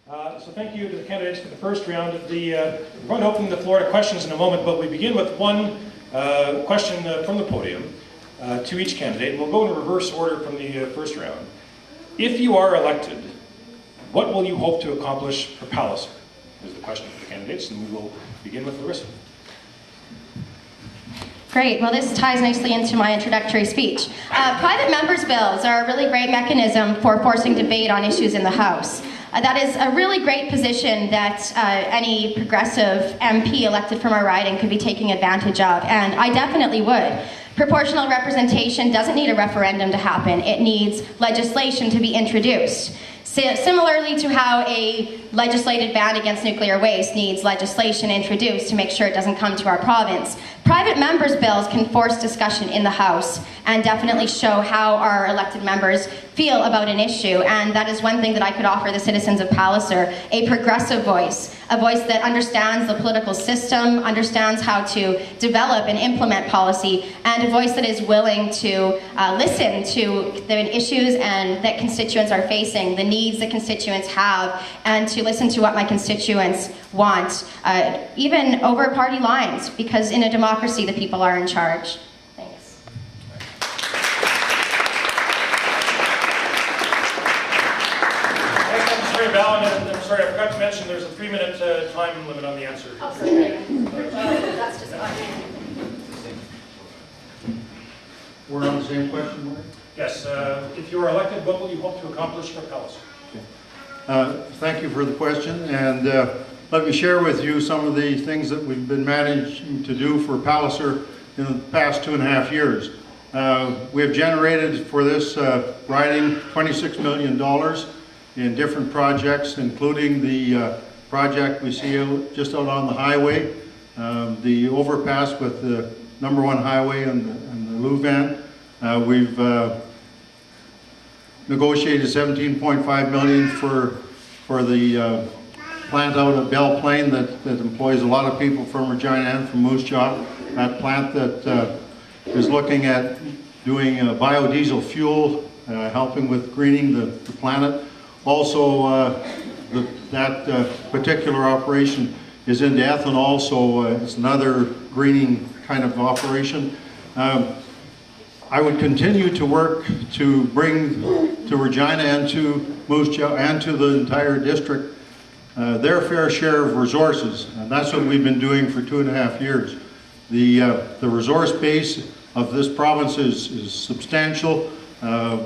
So thank you to the candidates for the first round. We're going to open the floor to questions in a moment, but we begin with one question from the podium to each candidate. And we'll go in reverse order from the first round. If you are elected, what will you hope to accomplish for Palliser? Is the question for the candidates, and we will begin with Larissa. Great. Well, this ties nicely into my introductory speech. Private members' bills are a really great mechanism for forcing debate on issues in the House. That is a really great position that any progressive MP elected from our riding could be taking advantage of, and I definitely would. Proportional representation doesn't need a referendum to happen. It needs legislation to be introduced. Similarly to how a legislated ban against nuclear waste needs legislation introduced to make sure it doesn't come to our province, private members' bills can force discussion in the House and definitely show how our elected members feel about an issue. And that is one thing that I could offer the citizens of Palliser, a progressive voice, a voice that understands the political system, understands how to develop and implement policy, and a voice that is willing to listen to the issues that constituents are facing, the needs that constituents have, and to listen to what my constituents want, even over party lines, because in a democracy, the people are in charge. Thanks. I'm sorry, I forgot to mention there's a 3-minute time limit on the answer. Oh, sorry. That's just fine. We're on the same question, Mark? Yes. If you are elected, what will you hope to accomplish for Palliser? Thank you for the question, and let me share with you some of the things that we've been managing to do for Palliser in the past 2.5 years. We have generated for this riding $26 million in different projects, including the project we see just out on the highway, the overpass with the #1 highway and the Boughen. We've negotiated $17.5 million for the plant out of Belle Plaine that employs a lot of people from Regina and from Moose Jaw. That plant that is looking at doing biodiesel fuel, helping with greening the planet. Also, that particular operation is into ethanol, so it's another greening kind of operation. I would continue to work to bring to Regina and to Moose Jaw and to the entire district their fair share of resources, and that's what we've been doing for 2.5 years. The resource base of this province is substantial.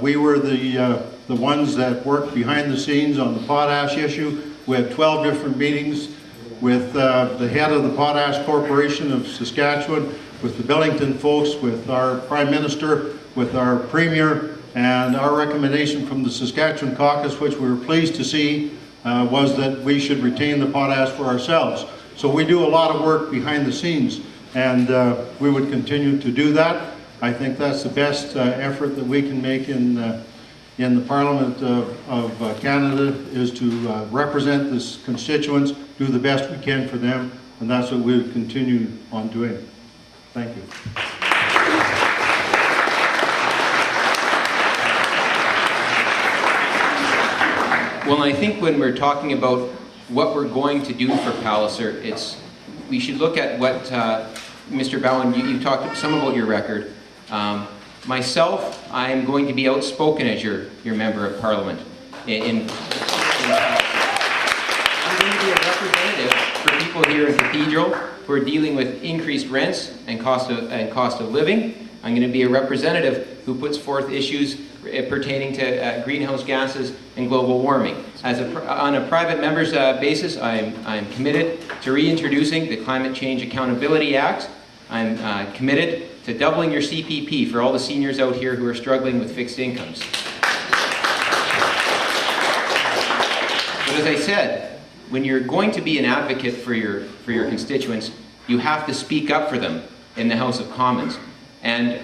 We were the ones that worked behind the scenes on the potash issue. We had 12 different meetings with the head of the Potash Corporation of Saskatchewan, with the Billington folks, with our Prime Minister, with our Premier, and our recommendation from the Saskatchewan caucus, which we were pleased to see, was that we should retain the potash for ourselves. So we do a lot of work behind the scenes, and we would continue to do that. I think that's the best effort that we can make in the Parliament of Canada, is to represent the constituents, do the best we can for them, and that's what we'll continue on doing. Thank you. Well, I think when we're talking about what we're going to do for Palliser, we should look at what Mr. Boughen, you talked some about your record. Myself, I am going to be outspoken as your Member of Parliament. I'm going to be a representative for people here in Cathedral who are dealing with increased rents and cost of living. I'm going to be a representative who puts forth issues pertaining to greenhouse gases and global warming. On a private member's basis, I'm committed to reintroducing the Climate Change Accountability Act. I'm committed to doubling your CPP for all the seniors out here who are struggling with fixed incomes. But as I said, when you're going to be an advocate for your constituents, you have to speak up for them in the House of Commons. And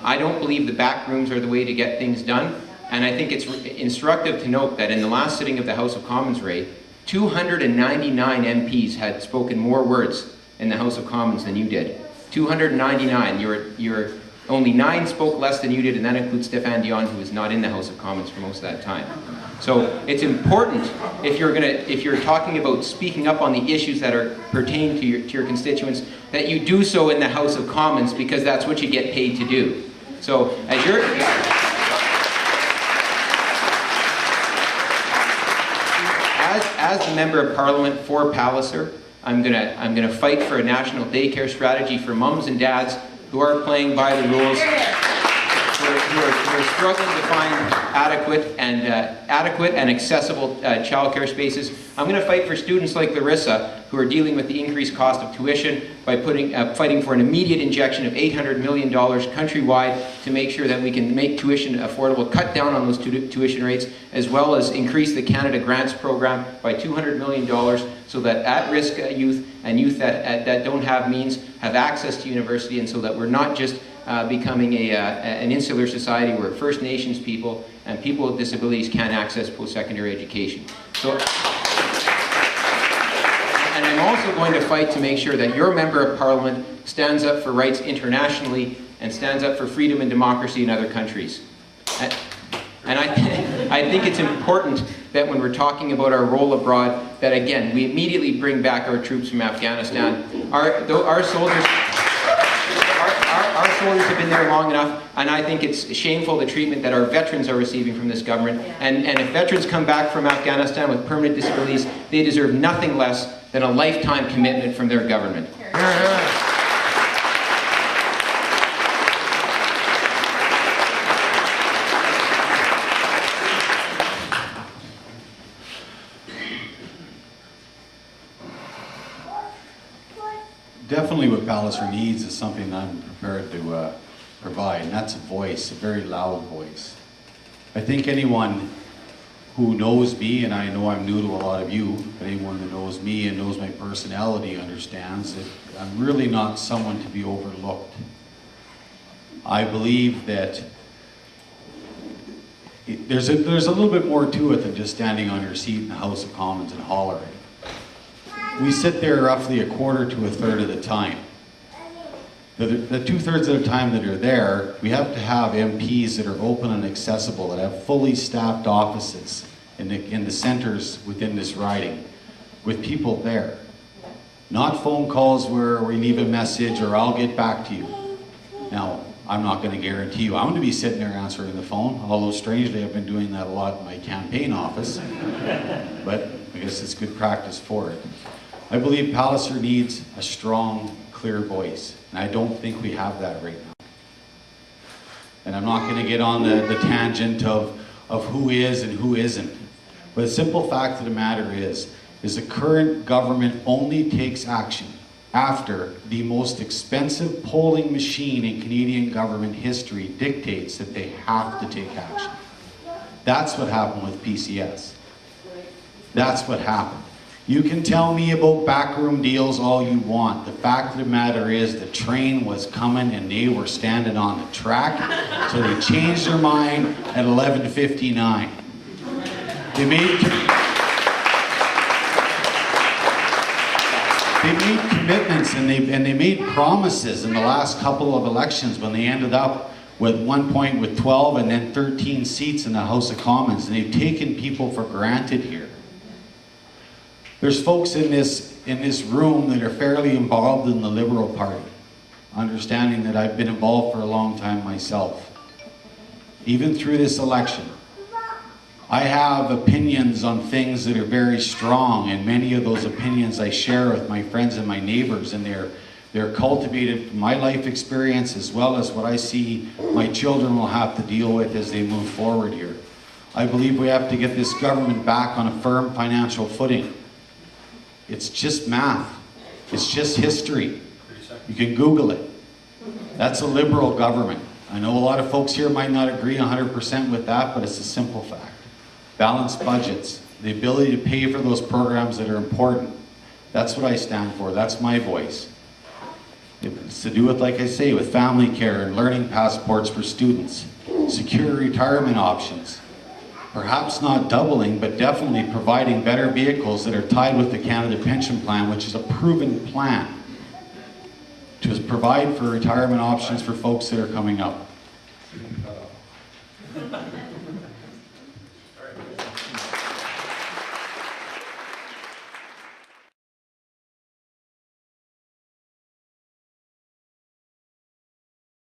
I don't believe the back rooms are the way to get things done. And I think it's instructive to note that in the last sitting of the House of Commons, Ray, 299 MPs had spoken more words in the House of Commons than you did. 299. You're Only 9 spoke less than you did, and that includes Stéphane Dion, who was not in the House of Commons for most of that time. So it's important, if you're talking about speaking up on the issues that are pertaining to your constituents, that you do so in the House of Commons, because that's what you get paid to do. So as the Member of Parliament for Palliser, I'm gonna fight for a national daycare strategy for mums and dads who are playing by the rules, who are struggling to find adequate and accessible childcare spaces. I'm going to fight for students like Larissa, who are dealing with the increased cost of tuition, by fighting for an immediate injection of $800 million countrywide to make sure that we can make tuition affordable, cut down on those tuition rates, as well as increase the Canada Grants program by $200 million so that at-risk youth and youth that don't have means have access to university, and so that we're not just becoming an insular society where First Nations people and people with disabilities can't access post-secondary education. And I'm also going to fight to make sure that your Member of Parliament stands up for rights internationally and stands up for freedom and democracy in other countries. And I think it's important that when we're talking about our role abroad, that again, we immediately bring back our troops from Afghanistan. Our soldiers have been there long enough, and I think it's shameful the treatment that our veterans are receiving from this government. And if veterans come back from Afghanistan with permanent disabilities, they deserve nothing less than a lifetime commitment from their government. Definitely what Palliser needs is something I'm prepared to provide, and that's a voice, a very loud voice. I think anyone who knows me, and I know I'm new to a lot of you, but anyone that knows me and knows my personality understands that I'm really not someone to be overlooked. I believe that there's a little bit more to it than just standing on your seat in the House of Commons and hollering. We sit there roughly a quarter to a third of the time. The 2/3 of the time that are there, we have to have MPs that are open and accessible, that have fully staffed offices in the centres within this riding, with people there. Not phone calls where we leave a message or I'll get back to you. Now, I'm not going to guarantee you I'm going to be sitting there answering the phone, although strangely I've been doing that a lot in my campaign office, but I guess it's good practice for it. I believe Palliser needs a strong, clear voice, and I don't think we have that right now. And I'm not going to get on the tangent of who is and who isn't. But the simple fact of the matter is the current government only takes action after the most expensive polling machine in Canadian government history dictates that they have to take action. That's what happened with PCS. That's what happened. You can tell me about backroom deals all you want. The fact of the matter is the train was coming and they were standing on the track, so they changed their mind at 11:59. They made commitments and they made promises in the last couple of elections when they ended up with 1 point with 12 and then 13 seats in the House of Commons, and they've taken people for granted here. There's folks in this room that are fairly involved in the Liberal Party, understanding that I've been involved for a long time myself. Even through this election, I have opinions on things that are very strong, and many of those opinions I share with my friends and my neighbors, and they're cultivated from my life experience as well as what I see my children will have to deal with as they move forward here. I believe we have to get this government back on a firm financial footing. It's just math. It's just history. You can Google it. That's a Liberal government. I know a lot of folks here might not agree 100% with that, but it's a simple fact. Balanced budgets, the ability to pay for those programs that are important. That's what I stand for. That's my voice. It's to do with, like I say, with family care and learning passports for students, secure retirement options. Perhaps not doubling, but definitely providing better vehicles that are tied with the Canada Pension Plan, which is a proven plan to provide for retirement options for folks that are coming up.